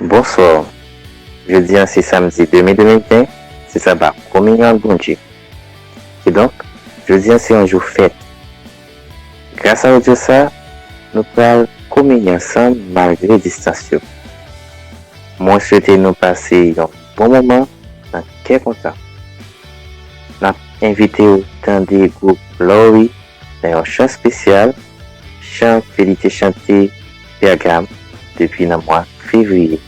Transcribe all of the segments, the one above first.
Bonsoir. Jeudi, c'est samedi 2020, c'est ça va, communion bon Dieu. Et donc, jeudi, c'est un jour fête. Grâce à Dieu, ça, nous pouvons communier ensemble malgré distanciation. Moi, je souhaite nous passer un bon moment dans quel contact. Nous avons invité autant des groupes Glory dans un chant spécial, chant Félité chanté Pergame depuis le mois février.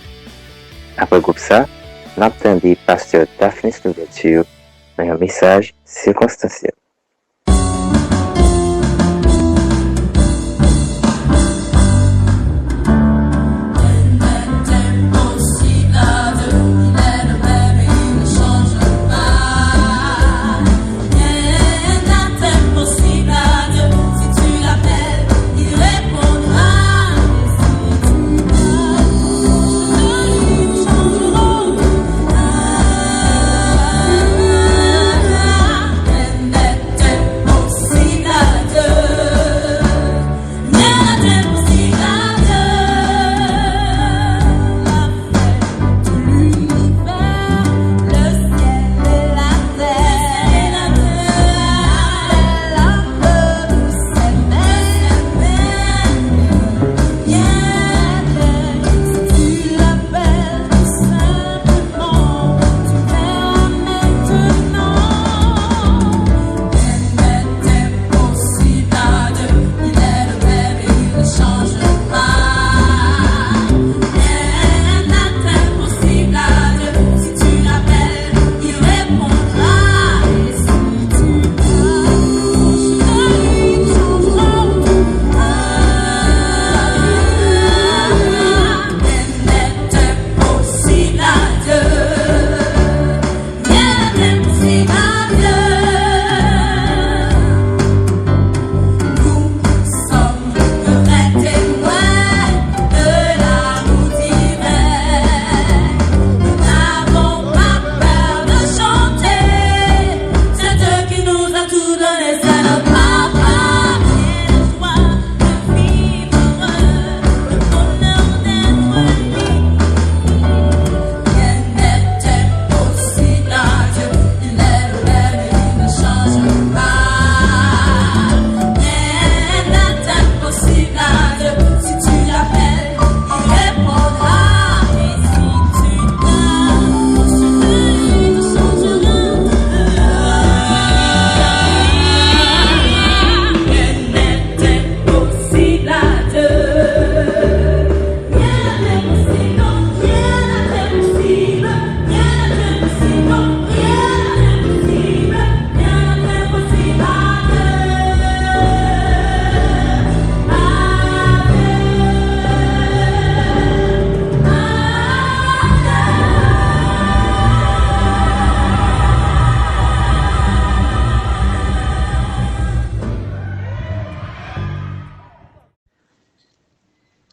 Après le groupe ça, nous avons entendu pasteur Daphnis Louverture dans un message circonstanciel.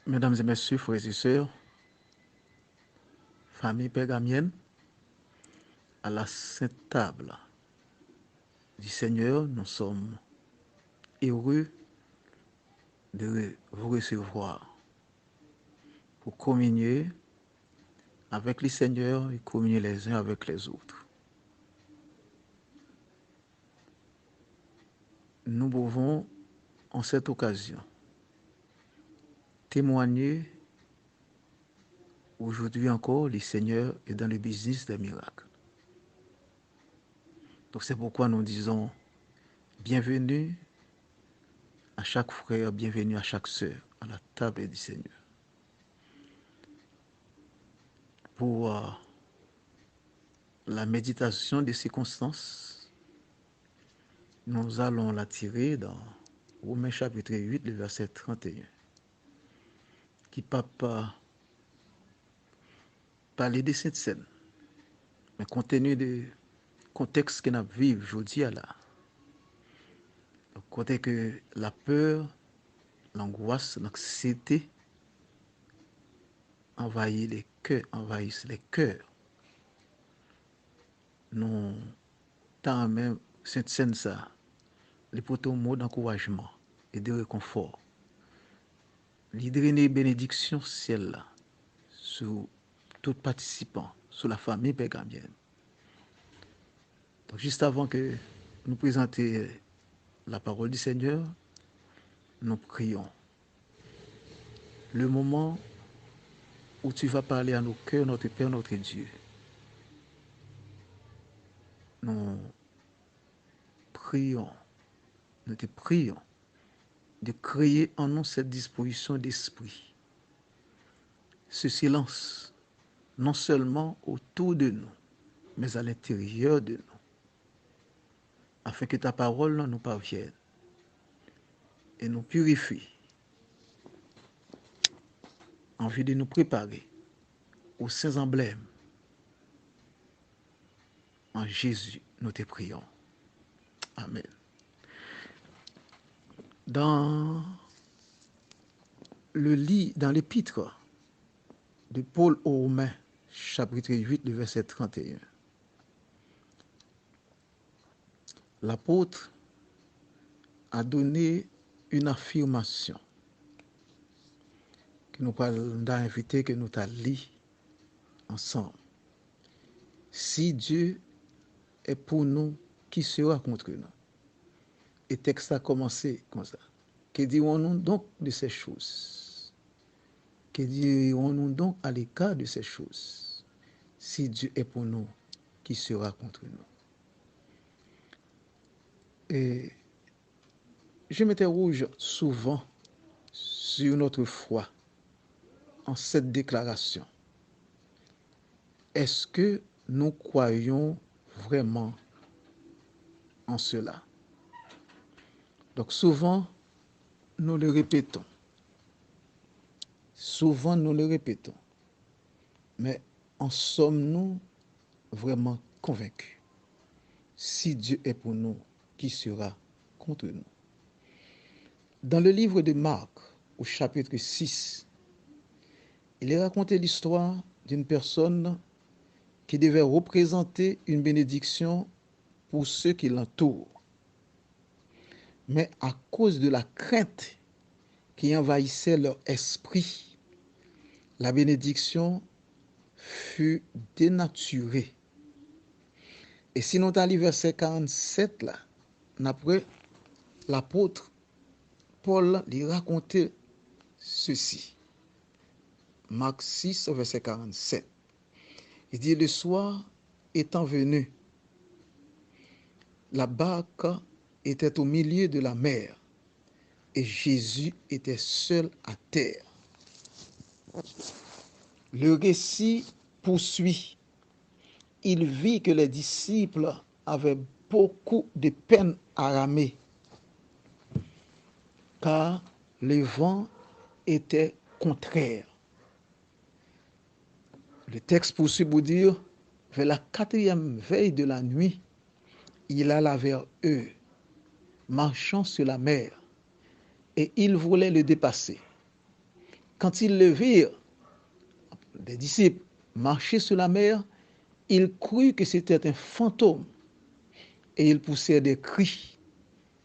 Mesdames et messieurs, frères et sœurs, famille pérgamienne, à la sainte table du Seigneur, nous sommes heureux de vous recevoir pour communier avec le Seigneur et communier les uns avec les autres. Nous pouvons, en cette occasion, témoigner aujourd'hui encore, le Seigneur est dans le business des miracles. Donc c'est pourquoi nous disons bienvenue à chaque frère, bienvenue à chaque sœur à la table du Seigneur. Pour la méditation des circonstances, nous allons la tirer dans Romains chapitre 8, le verset 31, qui parle de cette scène, mais compte tenu du contexte que nous vivons aujourd'hui, là, côté que la peur, l'angoisse, l'anxiété envahissent les cœurs. Nous, tant même cette scène, ça, les potos mots d'encouragement et de réconfort. L'idée bénédiction ciel là, sur tout participant sur la famille pégamienne. Donc, juste avant que nous présenter la parole du Seigneur, nous prions. Le moment où tu vas parler à nos cœurs, notre Père, notre Dieu. Nous prions, nous te prions de créer en nous cette disposition d'esprit, ce silence, non seulement autour de nous, mais à l'intérieur de nous, afin que ta parole nous parvienne et nous purifie, en vue de nous préparer aux saints emblèmes. En Jésus, nous te prions. Amen. Dans l'épître de Paul aux Romains, chapitre 8, le verset 31, l'apôtre a donné une affirmation que nous allons inviter, que nous allons lire ensemble. Si Dieu est pour nous, qui sera contre nous? Et le texte a commencé comme ça. Que dirons-nous donc de ces choses? Que dirons-nous donc à l'écart de ces choses? Si Dieu est pour nous, qui sera contre nous? Et je m'interroge souvent sur notre foi en cette déclaration. Est-ce que nous croyons vraiment en cela? Donc souvent, nous le répétons. Souvent, nous le répétons. Mais en sommes-nous vraiment convaincus? Si Dieu est pour nous, qui sera contre nous? Dans le livre de Marc, au chapitre 6, il est raconté l'histoire d'une personne qui devait représenter une bénédiction pour ceux qui l'entourent. Mais à cause de la crainte qui envahissait leur esprit, la bénédiction fut dénaturée. Et si nous allons verset 47, là, après, l'apôtre Paul lui racontait ceci. Marc 6, verset 47. Il dit, le soir étant venu, la barque était au milieu de la mer et Jésus était seul à terre. Le récit poursuit. Il vit que les disciples avaient beaucoup de peine à ramer, car le vent était contraire. Le texte poursuit pour dire, vers la 4e veille de la nuit, il alla vers eux, marchant sur la mer, et ils voulaient le dépasser. Quand ils le virent, les disciples marcher sur la mer, ils crurent que c'était un fantôme, et ils poussèrent des cris,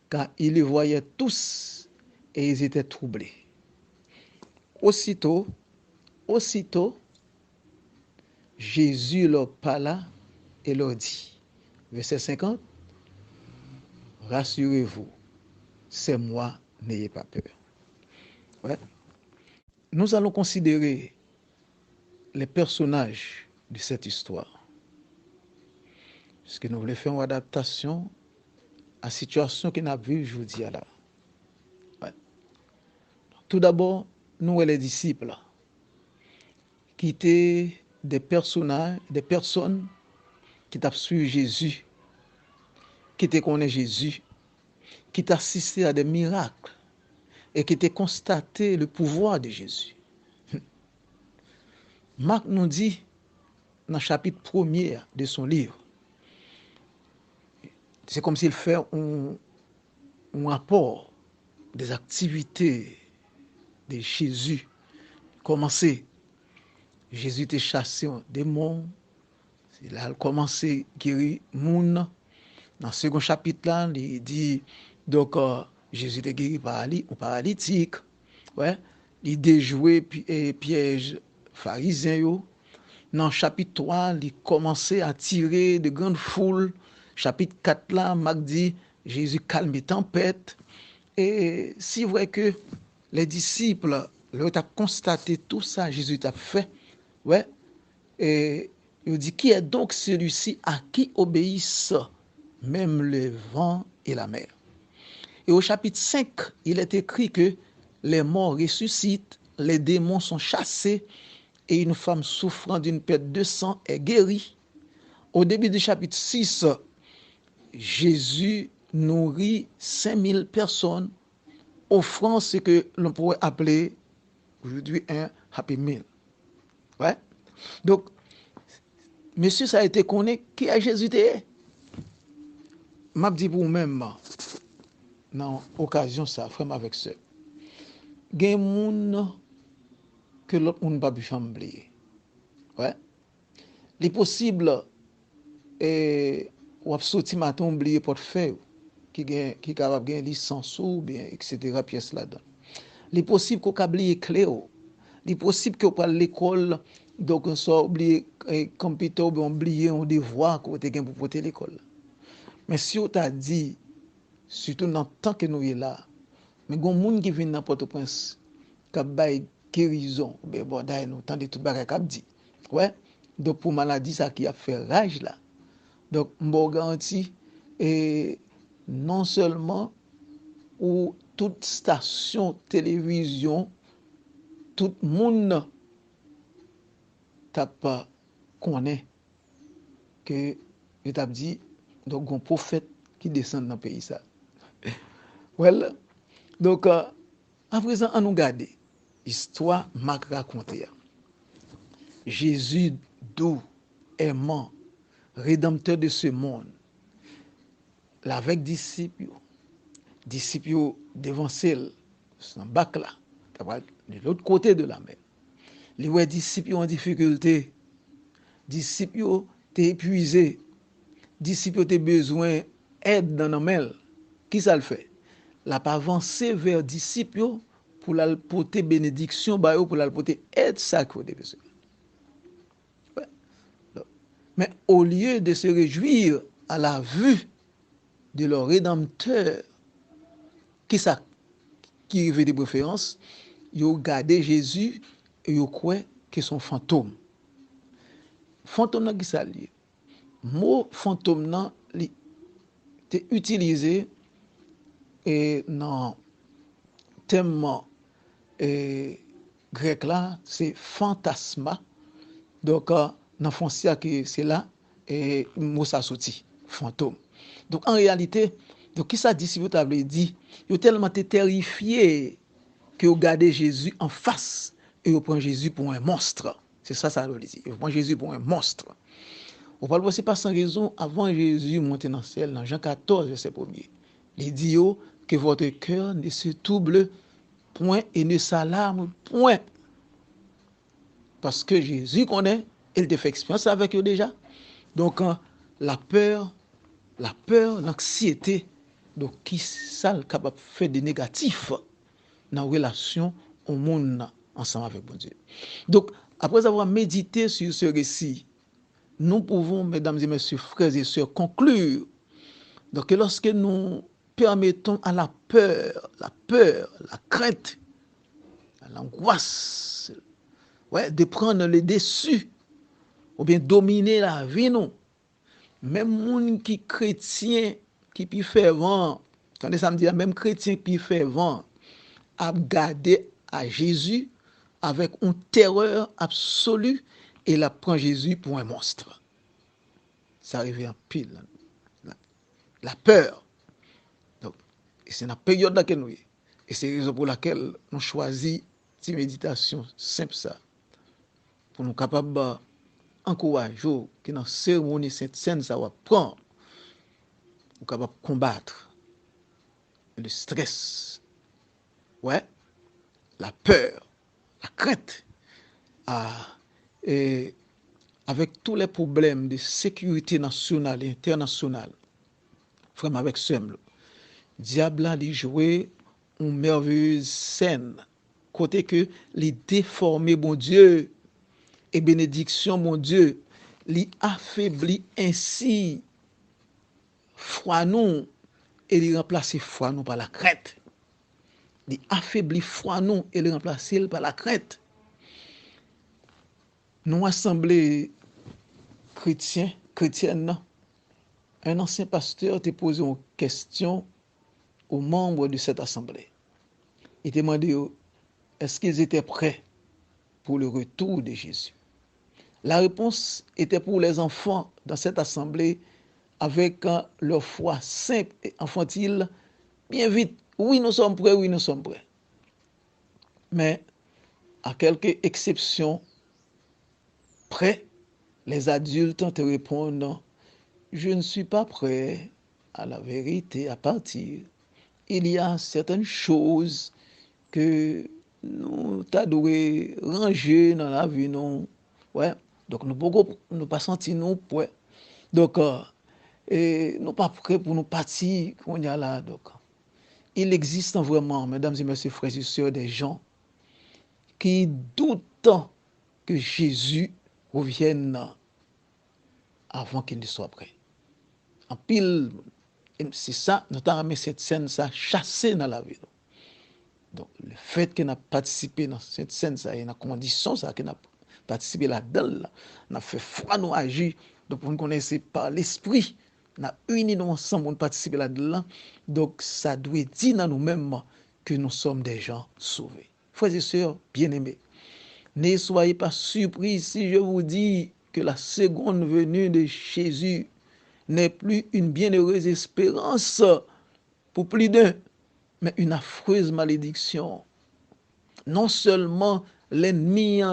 car ils le voyaient tous, et ils étaient troublés. Aussitôt, Jésus leur parla et leur dit, verset 50, rassurez-vous, c'est moi, n'ayez pas peur. Ouais. Nous allons considérer les personnages de cette histoire, puisque nous voulons faire une adaptation à la situation que nous avons vue aujourd'hui. Ouais. Tout d'abord, nous et les disciples, qui étaient des personnes qui t'ont suivi Jésus, qui te connaissent Jésus, qui t'a assisté à des miracles et qui t'a constaté le pouvoir de Jésus. Marc nous dit, dans le chapitre 1er de son livre, c'est comme s'il fait un rapport des activités de Jésus. Commencé, Jésus t'a chassé un démon, il a commencé à guérir moun. Dans le second chapitre, là, il dit, donc, Jésus t'a guéri un paralytique. Ouais. Il déjoué piège pharisien. Dans le chapitre 3, il commençait à attirer de grandes foules. Chapitre 4 là, Marc dit, Jésus calme les tempêtes. Et c'est vrai que les disciples, leur ont constaté tout ça, Jésus a fait. Ouais. Et il dit, qui est donc celui-ci à qui obéissent même le vent et la mer? Et au chapitre 5, il est écrit que les morts ressuscitent, les démons sont chassés et une femme souffrant d'une perte de sang est guérie. Au début du chapitre 6, Jésus nourrit 5000 personnes, offrant ce que l'on pourrait appeler aujourd'hui un happy meal. Ouais. Donc, monsieur, ça a été connu qui est Jésus. M'a dit pour vous-même, dans l'occasion, ça, frère avec ça. Il y a des gens que l'autre monde n'a pas pu oublier. Ouais. Il est possible, ou sorti matin oublier portefeuille qui est capable de gagner licence ou bien, etc. pièce là-dedans. Il est possible qu'on oublie clé. Il est possible qu'on parle l'école, donc on soit oublié computer ou bien oublier un devoir qu'on a pour porter l'école. Mais si on t'a dit, surtout dans le temps que nous sommes là, mais il y a des gens qui viennent dans Port-au-Prince, qui ont guérison, ben bon, d'ailleurs, nous entendons tout le monde dit. Ouais. Donc, pour maladie, ça qui a fait rage là. Donc, je garantis, et non seulement où toute station télévision, tout le monde t'a connaît que je t'ai dit, donc un prophète qui descend dans le pays ça. Well, donc, à présent, on nous garde histoire Marc racontée. Jésus doux, aimant, rédempteur de ce monde, avec disciples devant celle, dans le bac là, de l'autre côté de la mer. Les disciples en difficulté, disciples t'es épuisé, disciples t'es besoin d'aide dans la mer. Qui ça le fait? La pas avancer vers disciples pour la porter bénédiction, pour la porter aide ça qu'on a besoin. Mais au lieu de se réjouir à la vue de leur rédempteur, qui avait des préférences, ils ont gardé Jésus et ils ont cru que son fantôme. Fantôme, qui ça lié? Mot fantôme, est utilisé et dans le thème grec là, c'est fantasma. Donc, dans le français, c'est là, et mot ça sorti, fantôme. Donc, en réalité, qui ça dit si vous avez dit, ils ont tellement été terrifiés que vous gardez Jésus en face et vous prenez Jésus pour un monstre. C'est ça veut dire. Vous prenez Jésus pour un monstre. On parle aussi pas sans raison, avant Jésus monter dans le ciel, dans Jean 14, verset 1er. Il dit que votre cœur ne se trouble point et ne s'alarme point. Parce que Jésus connaît, il te fait expérience avec eux déjà. Donc, la peur, l'anxiété, donc qui ça capable de faire des négatifs dans la relation au monde ensemble avec bon Dieu. Donc, après avoir médité sur ce récit, nous pouvons, mesdames et messieurs, frères et sœurs, conclure donc, que lorsque nous permettons à la peur, la crainte, l'angoisse, de prendre le dessus, ou bien dominer la vie, non. Même monde qui chrétien, qui peut faire vent, quand ça me dit, même chrétien qui peut faire vent, a gardé à Jésus avec une terreur absolue et la prend Jésus pour un monstre. Ça arrive en pile. La peur. Donc, et c'est la période dans laquelle nous sommes. Et c'est la raison pour laquelle nous choisissons cette méditation simple ça. Pour nous capables d'encourager que dans la cérémonie cette scène ça va prendre. Nous capables de combattre le stress. Ouais. La peur, la crainte. Et avec tous les problèmes de sécurité nationale et internationale, vraiment avec Semble, diable a joué une merveilleuse scène, côté que les déformés, bon Dieu, et bénédiction, mon Dieu, li affaiblit ainsi foi nous et li remplace foi nous par la crainte. Li affaiblit foi nous et li remplace par la crainte. Nous assemblée chrétienne, un ancien pasteur t'a posé une question aux membres de cette assemblée. Il t'a demandé est-ce qu'ils étaient prêts pour le retour de Jésus. La réponse était pour les enfants dans cette assemblée avec leur foi simple et infantile, bien vite. Oui, nous sommes prêts, oui, nous sommes prêts. Mais à quelques exceptions près, les adultes te répondent je ne suis pas prêt à la vérité à partir. Il y a certaines choses que nous devons ranger dans la vie. Non? Ouais. Donc, nous ne pas sentir nous prêts. Donc, nous pas prêts pour nous partir qu'on y a là. Donc, il existe vraiment, mesdames et messieurs, frères et sœurs, des gens qui doutent que Jésus revienne avant qu'il ne soit prêt. En pile, c'est ça, nous avons mis cette scène, ça chassé dans la vie. Donc, le fait qu'on a participé dans cette scène, ça, et dans la condition, ça, qu'on a participé là-dedans, là, on a fait foi, nous agir, donc on connaissait par l'esprit, on a uni nous ensemble, on participe là-dedans, donc ça doit dire dans nous-mêmes que nous sommes des gens sauvés. Frères et sœurs, bien-aimés, ne soyez pas surpris si je vous dis que la seconde venue de Jésus n'est plus une bienheureuse espérance pour plus d'un, mais une affreuse malédiction. Non seulement l'ennemi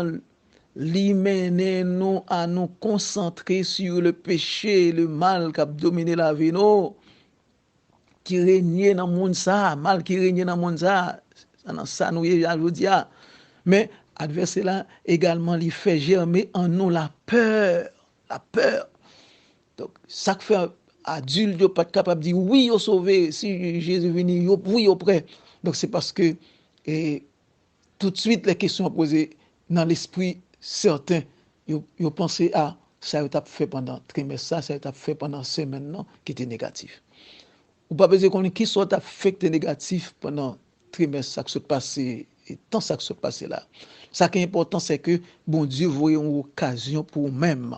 mène nous à nous concentrer sur le péché et le mal qui a dominé la vie, qui régnait dans le monde, ça, mal qui régnait dans le monde, ça nous y a aujourd'hui. Mais adversaire là également, il fait germer en nous la peur. La peur. Donc, ça fait adulte, yo pas capable de dire oui, yo sauvé, si Jésus venu, yo oui, yo prêt. Donc, c'est parce que tout de suite, les questions posées dans l'esprit certain, yo pensé à ça, yo t'a fait pendant trimestre, ça t'a fait pendant semaine, non, qui était négatif. Ou pas besoin qu'on qui soit affecté négatif pendant trimestre, ça qui se passé, et tant ça qui se passé là. Ça qui est important, c'est que bon Dieu voit une occasion pour même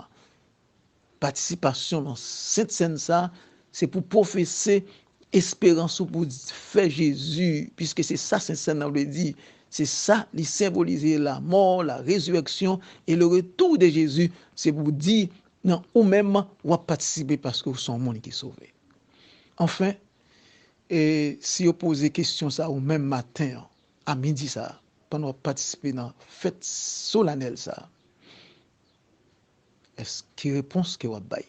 participation dans cette scène ça, c'est pour professer espérance ou pour faire Jésus, puisque c'est ça cette scène on le dit, c'est ça qui symbolise la mort, la résurrection et le retour de Jésus, c'est pour dire non ou même ou participer parce que vous sont monde qui est sauvé. Enfin, et si vous posez question ça au même matin à midi ça, pendant participer dans fête solennelle ça, est-ce que réponse que vous avez?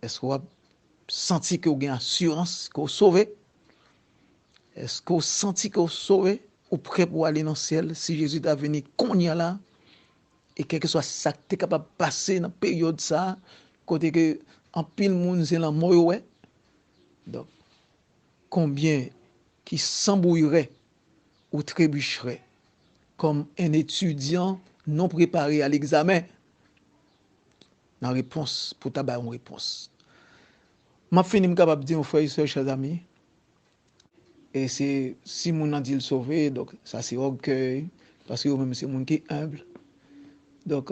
Est-ce que vous avez senti que vous avez assurance que vous sauvé? Est-ce que vous senti que vous sauvé? Ou prêt pour aller dans le ciel si Jésus est venu qu'on y a là? Et quel que soit ça que tu es capable de passer dans la période ça, côté que en pile monde c'est la mort ouais. Donc combien qui s'embrouillerait ou trébucherait comme un étudiant non préparé à l'examen? La réponse pour ta une réponse. M'a fini capable dire aux frères et sœurs chers amis et c'est si mon a dit le sauver donc ça c'est orgueil parce que même c'est mon qui est humble. Donc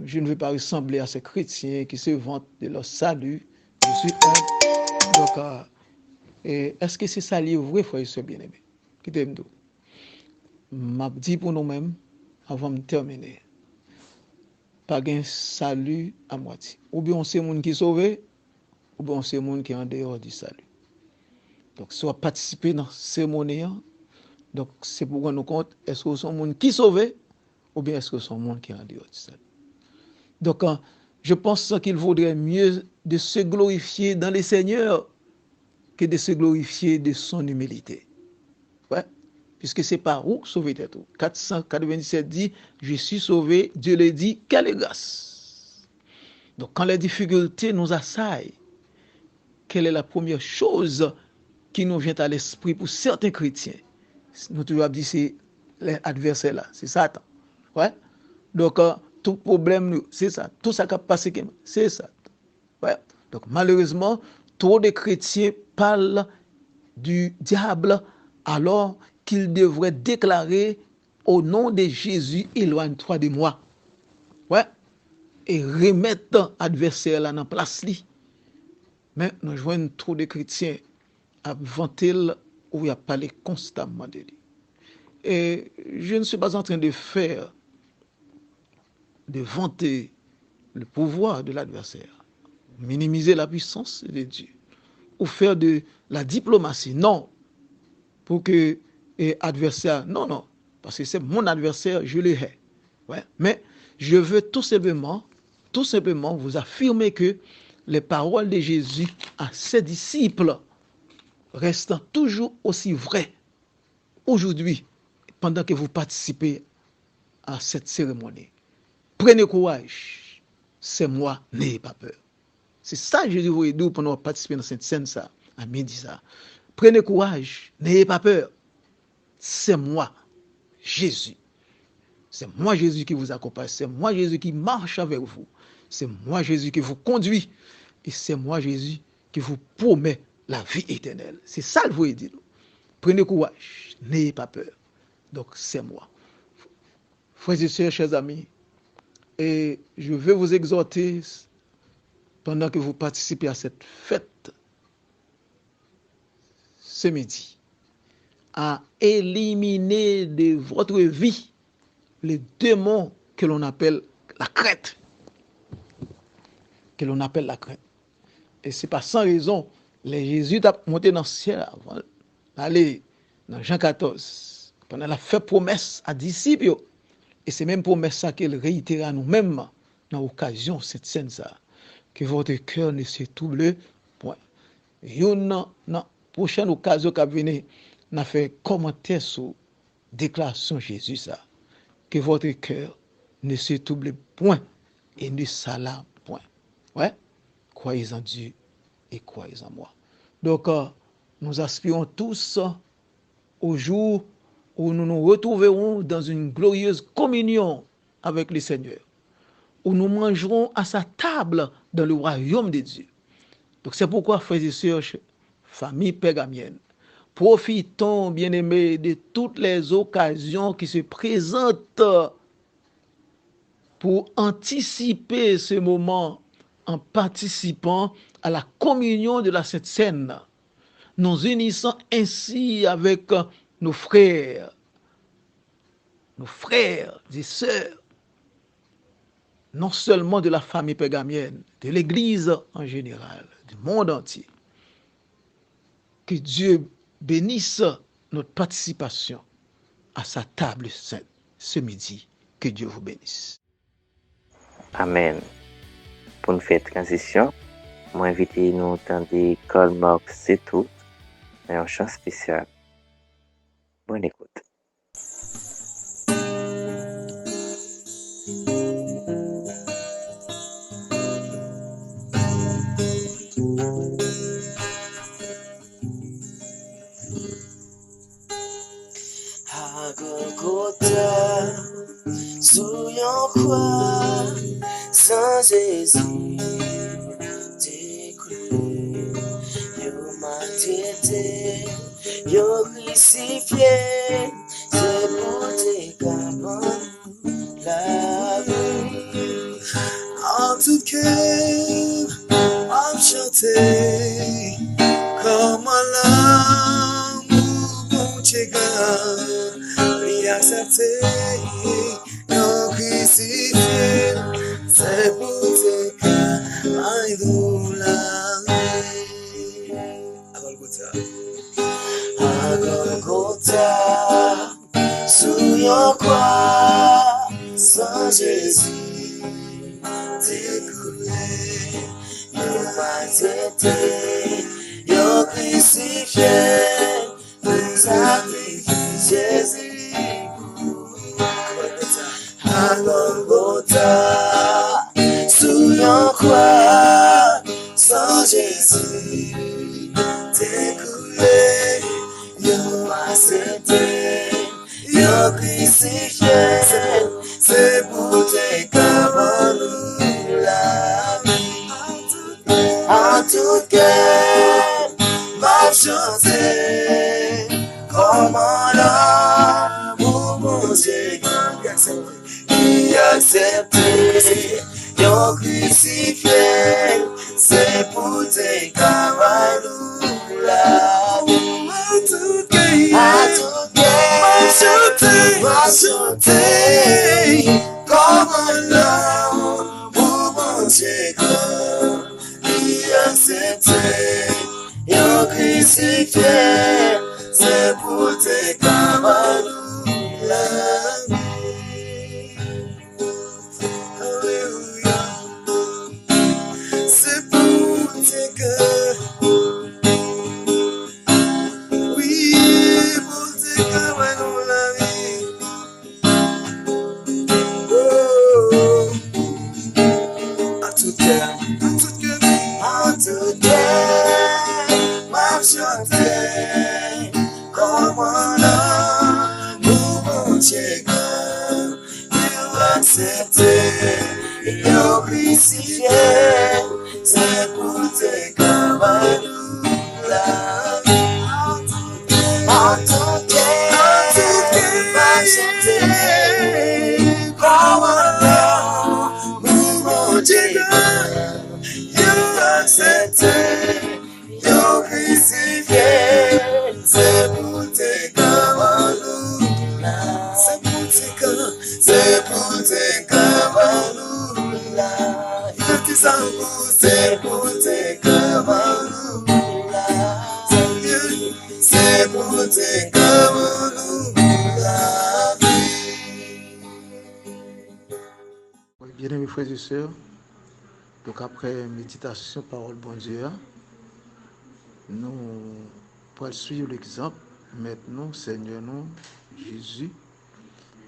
je ne veux pas ressembler à ces chrétiens qui se vantent de leur salut. Je suis humble. Donc et est-ce que c'est ça le vrai frères et sœurs bien-aimés? Qui t'aime tout. M'a dit pour nous-mêmes avant de terminer. Pas gain salut à moitié. Ou bien on sait monde qui sauvé, ou bien on sait monde qui est en dehors du salut. Donc soit participer dans ces cérémonie, donc c'est pour nous compte est-ce que sont monde qui sauvé ou bien est-ce que sont monde qui est en dehors du salut. Donc je pense qu'il vaudrait mieux de se glorifier dans le Seigneur que de se glorifier de son humilité. Ouais. Puisque c'est par où sauver tes tout. 497 dit, je suis sauvé, Dieu le dit, quelle grâce. Donc quand les difficultés nous assaillent, quelle est la première chose qui nous vient à l'esprit pour certains chrétiens? Nous toujours dit c'est l'adversaire là, c'est Satan. Ouais. Donc tout problème, c'est ça. Tout ça qui a passé, c'est ça. Ouais. Donc malheureusement, trop de chrétiens parlent du diable alors qu'ils devraient déclarer au nom de Jésus, éloigne-toi de moi. Ouais. Et remettre l'adversaire là dans place. Mais nous voyons trop de chrétiens à vanter où il a parlé constamment de lui. Et je ne suis pas en train de vanter le pouvoir de l'adversaire, minimiser la puissance de Dieu, ou faire de la diplomatie. Non, pour que l'adversaire, non, parce que c'est mon adversaire, je le hais. Ouais. Mais je veux tout simplement vous affirmer que les paroles de Jésus à ses disciples restent toujours aussi vraies aujourd'hui, pendant que vous participez à cette cérémonie. Prenez courage, c'est moi, n'ayez pas peur. C'est ça que Jésus vous dit pendant participer dans cette scène, ça, à midi, ça. Prenez courage, n'ayez pas peur. C'est moi, Jésus. C'est moi, Jésus, qui vous accompagne. C'est moi, Jésus, qui marche avec vous. C'est moi, Jésus, qui vous conduit. Et c'est moi, Jésus, qui vous promet la vie éternelle. C'est ça que vous dit. Prenez courage, n'ayez pas peur. Donc, c'est moi. Frères et sœurs, chers amis, et je veux vous exhorter, pendant que vous participez à cette fête, ce midi, à éliminer de votre vie les démons que l'on appelle la crainte. Que l'on appelle la crainte. Et c'est pas sans raison, les Jésus a monté dans le ciel avant d'aller dans Jean 14, pendant la fait promesse à disciples. Et c'est même promesse ça qu'il réitère à nous-mêmes dans l'occasion de cette scène ça. Que votre cœur ne se trouble point. Une prochaine occasion qui venir, n'a fait commentaire sur déclaration Jésus ça. Que votre cœur ne se trouble point et ne s'alarme point. Ouais, croyez en Dieu et croyez en moi. Donc, nous aspirons tous au jour où nous nous retrouverons dans une glorieuse communion avec le Seigneur, où nous mangerons à sa table dans le royaume de Dieu. Donc c'est pourquoi, frères et sœurs, famille pérgamienne, profitons, bien-aimés, de toutes les occasions qui se présentent pour anticiper ce moment en participant à la communion de la Sainte Seine, nous unissant ainsi avec nos frères et sœurs, non seulement de la famille pérgamienne, de l'Église en général, du monde entier. Que Dieu bénisse notre participation à sa table sainte ce midi. Que Dieu vous bénisse. Amen. Pour nous faire transition, moi invite nous dans des Karl Marx, c'est tout, et un chant spécial. Bonne écoute. Golgotha, sous yon croix, sans Jésus, découlé, yo m'a traité, yo crucifié, c'est pour te capable la vie. En tout cœur, on chantait, comme l'amour, mon Dieu, accepté, non crucifié, c'est pour te cailler la vie. À Golgotha, sous yon croix, sans Jésus, découlé, yon m'a traité, yon crucifié, pour sacrifice Jésus. À Golgotha, sous yon croix, sans Jésus, découlé, yon accepté, yon crucifié, c'est pour te fiel, m'a chanté, comment l'amour mon Dieu y accepté, yon crucifié, c'est pour tes camarades là, à tout gain, m'a chanté, comment l'amour mon Dieu y accepté, yon crucifié, c'est pour tes camarades là. Alléluia, c'est pour tes cœurs, oui, pour tes cœurs, ouais, nous la vie. Oh, à tout cœur, à tout cœur, m'a chanté, comment l'amour mon Dieu il accepté, il crucifié, c'est pour tes camarades là. À tout cœur, m'a chanté, comment l'amour mon Dieu il accepté, il crucifié, c'est pour tes camarades là. C'est pour tes camarades là. C'est pour tes camarades là. C'est pour tes camarades là. Bien-aimés frères et sœurs, donc après méditation, parole bon Dieu, nous pourrons suivre l'exemple. Maintenant, Seigneur, nous, Jésus,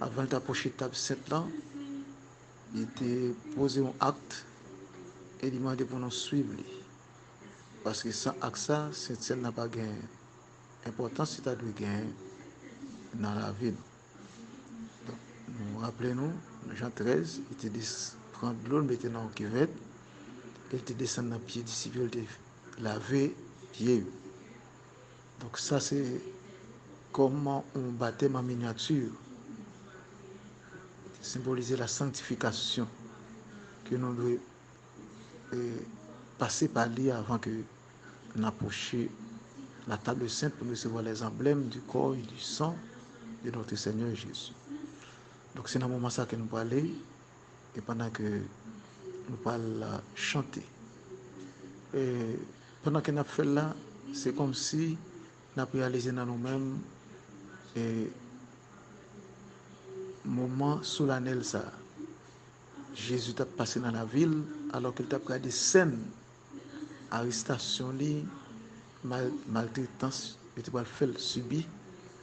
avant d'approcher table sainte là, il était posé un acte et il demandait pour nous suivre. Parce que sans acte ça, cette scène n'a pas gagné importance, c'est à dire gagner dans la vie. Donc, nous rappelons-nous, Jean 13, il était prendre de l'eau, mettre dans la cuvette, il était descendu dans le pied disciple, il était lavé pied. Donc ça c'est comment on baptême en miniature, symboliser la sanctification que nous devons passer par lui avant que nous approchions la table sainte pour recevoir les emblèmes du corps et du sang de notre Seigneur Jésus. Donc c'est dans ce moment ça que nous allons aller et pendant que nous allons chanter. Et pendant que nous fait là, c'est comme si nous avons réalisé dans nous-mêmes et moment solennel ça. Jésus a passé dans la ville alors qu'il a pris des scènes, arrestation, maltraitance, et il a fait subir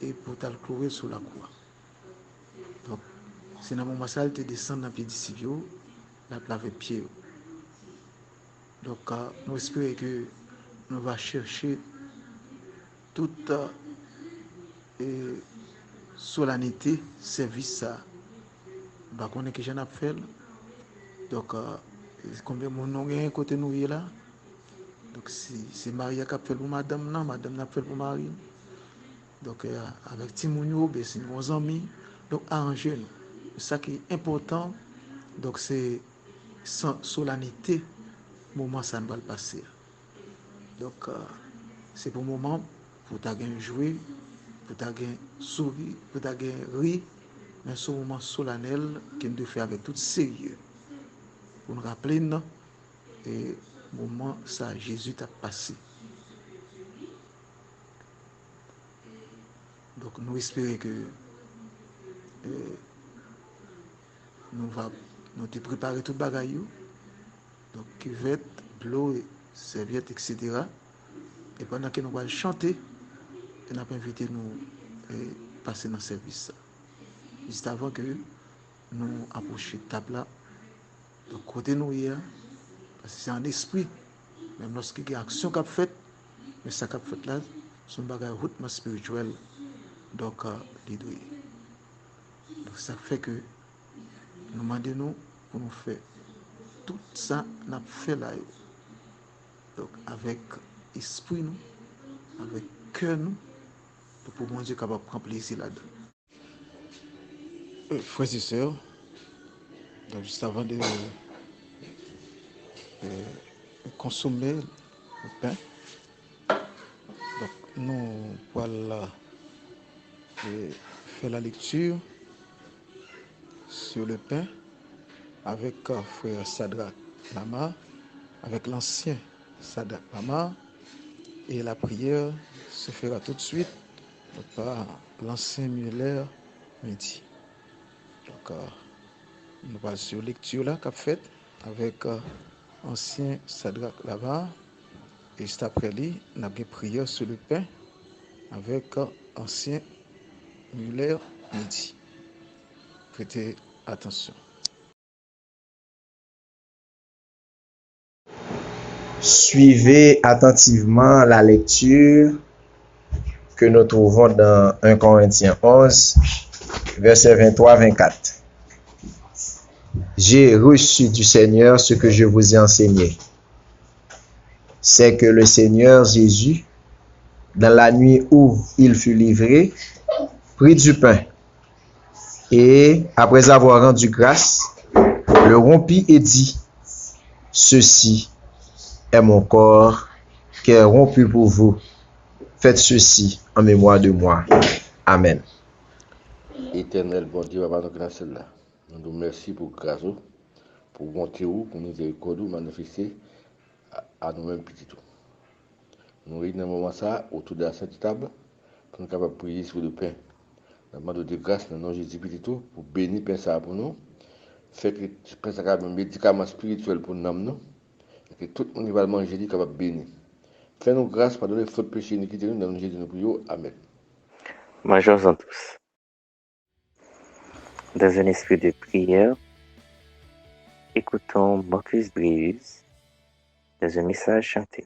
et pour le clouer sur la croix. Donc, c'est dans le moment ça, il descend dans le pied disciple, il a lavé pied. Donc, nous espérons que nous allons chercher toute solennité, service ça. Bah, on est que j'en ai fait. Donc, combien mon nom est côté nous là. Donc, c'est Maria qui a fait pour madame, non, madame a fait pour Marie. Donc, avec Timounio, c'est nos amis. Donc, arrangez-nous. Ça qui est important, donc, c'est sans solennité, moment ça ne va pas passer. Donc, c'est pour le moment, pour ta jouer, pour ta sourire, pour ta rire, mais c'est un moment solennel qu'il doit faire avec tout sérieux. Pour nous rappeler, non, et moment ça, Jésus t'a passé. Donc, nous espérons que nous te préparer tout bagaille, donc cuvette, l'eau, serviette, etc. Et pendant que nous allons chanter, nous avons invité nous à passer dans le service. Juste avant que nous approchions de table là, donc côté nous hier, parce que c'est un esprit, même lorsqu'il y a une action qu'a faite, mais ça qu'a fait là, c'est un bagage hautement spirituel, donc l'idée. Donc ça fait que nous demandons pour nous faire tout ça, nous fait là. Donc, avec esprit, nous, avec cœur, nous, pour bon Dieu capable de prendre plaisir là-dedans. Frères et sœurs, donc juste avant de consommer le pain, donc nous allons faire la lecture sur le pain avec frère Sadrak Lama, avec l'ancien Sadrak Lama, et la prière se fera tout de suite par l'ancien Muller Midi. Donc, nous allons sur lecture là qu'a fait avec ancien Sadrak Lama, et juste après lui, nous avons une prière sur le pain avec ancien Muller Midi. Prêtez attention. Suivez attentivement la lecture que nous trouvons dans 1 Corinthiens 11, versets 23-24. J'ai reçu du Seigneur ce que je vous ai enseigné. C'est que le Seigneur Jésus, dans la nuit où il fut livré, prit du pain et, après avoir rendu grâce, le rompit et dit, « Ceci est mon corps qui est rompu pour vous. Faites ceci en mémoire de moi. » Amen. Éternel bon Dieu, papa nous grâce là. Nous nous remercions pour grâce, pour bonté, pour miséricorde manifester à nous-mêmes petits tout. Nous réunissons dans le moment ça autour de la sainte table pour nous capables de prier sur le pain. Nous demandons de grâce dans le nom de Jésus petit tout pour bénir pain ça pour nous. Fait que pain ça un médicament spirituel pour nous. Et que tout le monde va le manger capable de bénir. Fais-nous grâce, pardonner les fautes, péchés, iniquités, dans le nom de Jésus nous prions. Amen. Mangeons-en tous. Dans un esprit de prière, écoutons Marcus Breus dans un message chanté.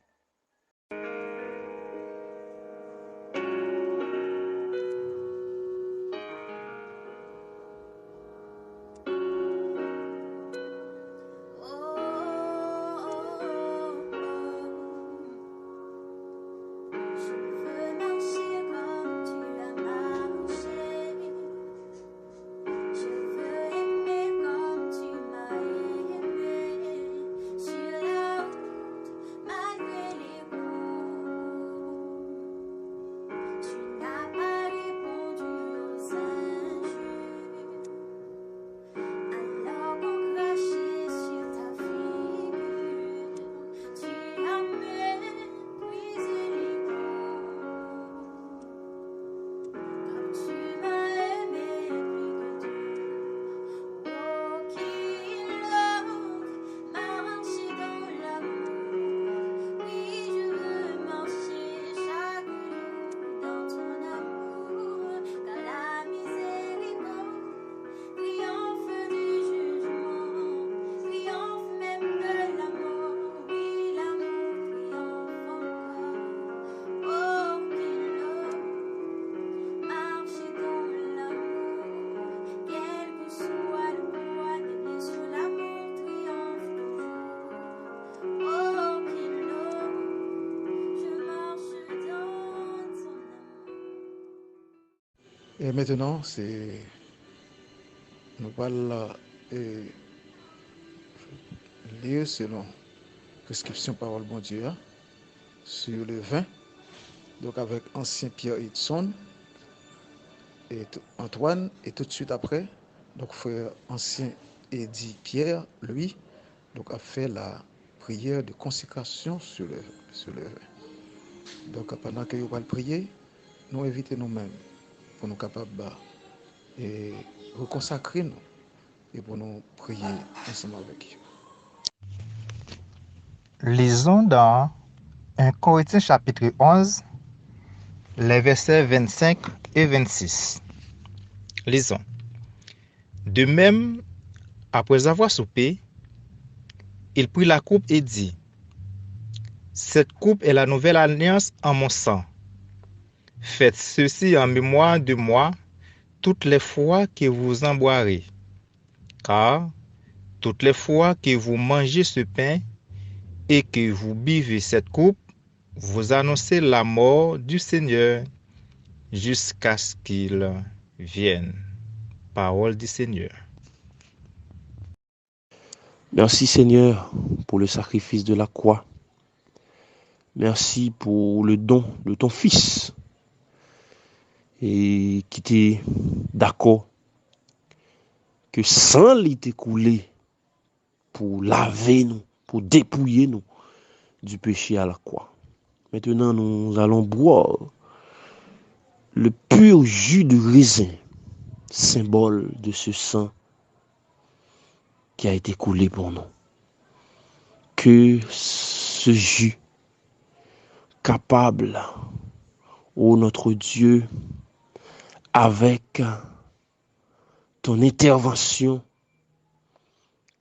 Et maintenant, nous allons lire selon prescription parole bon Dieu sur le vin. Donc avec ancien Pierre Hudson et Antoine, et tout de suite après, donc frère ancien Eddie Pierre, lui, donc a fait la prière de consécration sur le vin. Donc pendant que nous allons prier, nous invitons nous-mêmes pour nous capables et reconsacrer nous et pour nous prier ensemble avec eux. Lisons dans 1 Corinthiens chapitre 11, les versets 25 et 26. Lisons. De même, après avoir soupé, il prit la coupe et dit, « Cette coupe est la nouvelle alliance en mon sang. Faites ceci en mémoire de moi toutes les fois que vous en boirez. Car toutes les fois que vous mangez ce pain et que vous buvez cette coupe, vous annoncez la mort du Seigneur jusqu'à ce qu'il vienne. Parole du Seigneur. Merci Seigneur pour le sacrifice de la croix. Merci pour le don de ton Fils et qui était d'accord que sang l'était coulé pour laver nous, pour dépouiller nous du péché à la croix. Maintenant, nous allons boire le pur jus de raisin, symbole de ce sang qui a été coulé pour nous. Que ce jus capable, ô notre Dieu, avec ton intervention,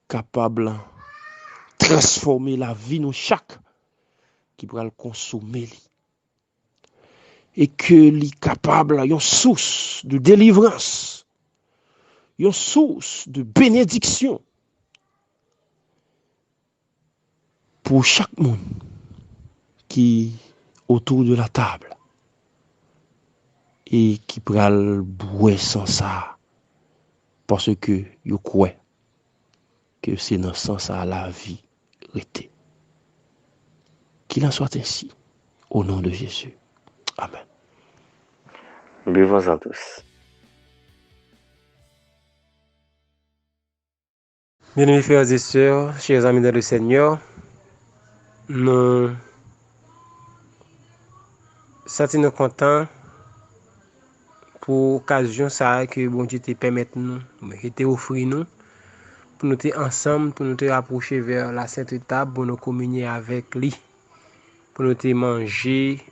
capable de transformer la vie de chaque qui pourra le consommer. Et que li capable, une source de délivrance, une source de bénédiction pour chaque monde qui autour de la table et qui pral boire sans ça parce que yo croit que c'est dans ce sens à la vie rete. Qu'il en soit ainsi au nom de Jésus. Amen. Buvons-en tous. Bien-aimés frères et sœurs, chers amis dans le Seigneur, nous sommes contents pour l'occasion ça que bon Dieu te permette nous, que te offre nous, pour nous être ensemble, pour nous te rapprocher vers la sainte table, pour nous communier avec lui, pour nous te manger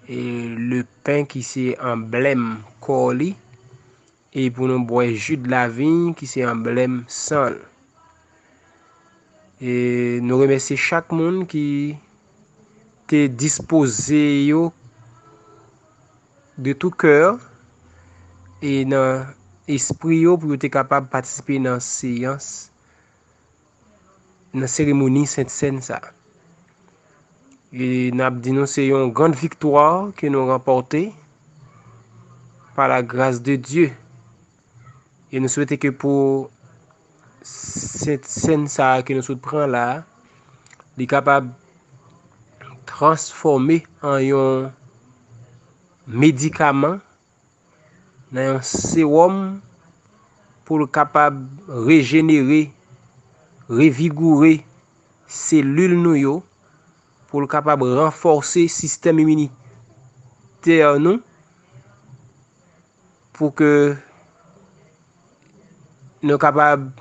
et le pain qui c'est emblème corps li, et pour nous boire jus de la vigne qui c'est emblème sang. Et nous remercions chaque monde qui t'est disposé yo de tout cœur et dans esprit yo pour être capable de participer dans séance, dans cérémonie Sainte Seine ça. Et nous disons c'est une grande victoire que nous remportée par la grâce de Dieu. Et nous souhaitons que pour cette scène ça que nous prenons là, est capable de transformer en un médicament, un sérum pour le capable régénérer, revigorer cellules nous pour le capable renforcer système immunitaire nous pour que nous capables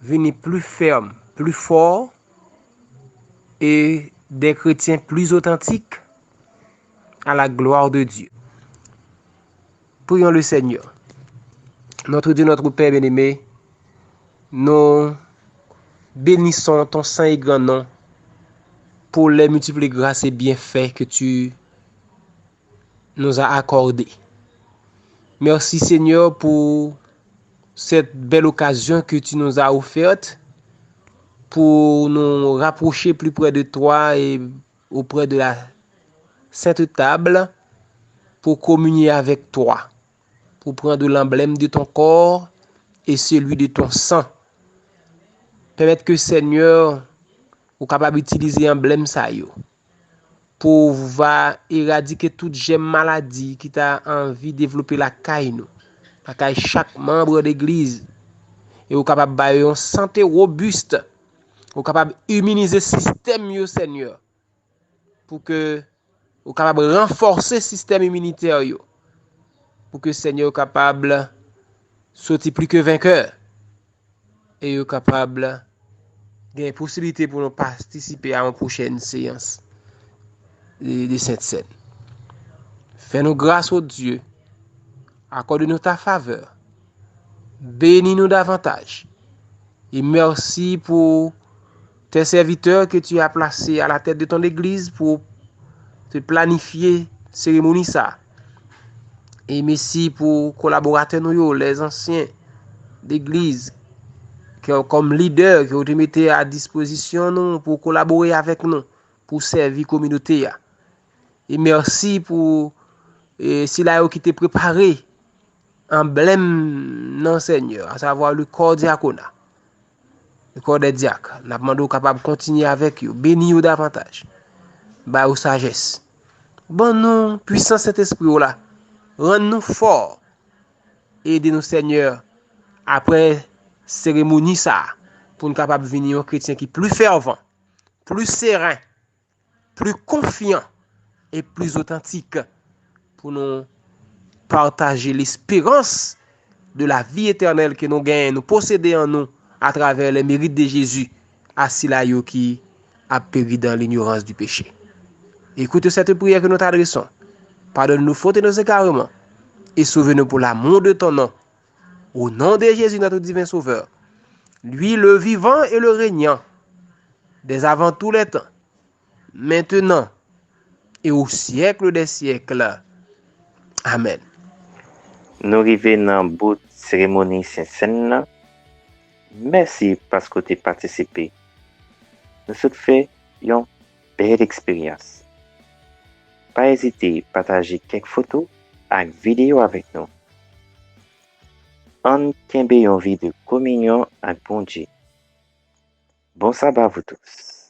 venir plus ferme, plus fort et des chrétiens plus authentiques à la gloire de Dieu. Prions le Seigneur. Notre Dieu, notre Père bien-aimé, nous bénissons ton saint et grand nom pour les multiples grâces et bienfaits que tu nous as accordés. Merci Seigneur pour cette belle occasion que tu nous as offerte pour nous rapprocher plus près de toi et auprès de la sainte table pour communier avec toi, pour prendre l'emblème de ton corps et celui de ton sang. Permettre que Seigneur, ou capable d'utiliser l'emblème ça yo pour va éradiquer toute gemme maladie qui t'a envie de développer la caille nous, la caille chaque membre d'église et ou capable ba une santé robuste, ou capable immuniser système yo Seigneur pour que ou capable renforcer système immunitaire yo pour que Seigneur capable sortir plus que vainqueur et yo capable gagner possibilité pour nous participer à une prochaine séance de cette scène. Fais-nous grâce au Dieu, accorde-nous ta faveur, bénis-nous davantage et merci pour tes serviteurs que tu as placés à la tête de ton église pour te planifier cérémonie ça. Et merci pour collaborateurs nous les anciens d'église comme leader qui ont mis à disposition nous pour collaborer avec nous, pour servir la communauté. Et merci pour si là qui t'est préparé emblème non Seigneur, à savoir le corps diaconat, le corps des diacres. Nous demandons capable de continuer avec eux, bénir davantage, bah ou sagesse. Bon nous puissant cet esprit là, rend-nous forts, aidez-nous Seigneur après cérémonie ça pour nous capable venir un chrétien qui plus fervent, plus serein, plus confiant et plus authentique pour nous partager l'espérance de la vie éternelle que nous gagnons, nous posséder en nous à travers les mérites de Jésus, assis là qui a péri dans l'ignorance du péché. Écoute cette prière que nous t'adressons. Pardonne nos fautes et nos égarements et sauve-nous pour l'amour de ton nom. Au nom de Jésus, notre divin Sauveur, lui le vivant et le régnant, dès avant tous les temps, maintenant et au siècle des siècles. Amen. Nous arrivons dans le bout de cérémonie Saint-Seine. Merci parce que tu as participé. Nous souhaitons faire une belle expérience. Pas hésiter à partager quelques photos et vidéos avec nous. On tient une vie de communion avec bon Dieu. Bon sabbat à vous tous.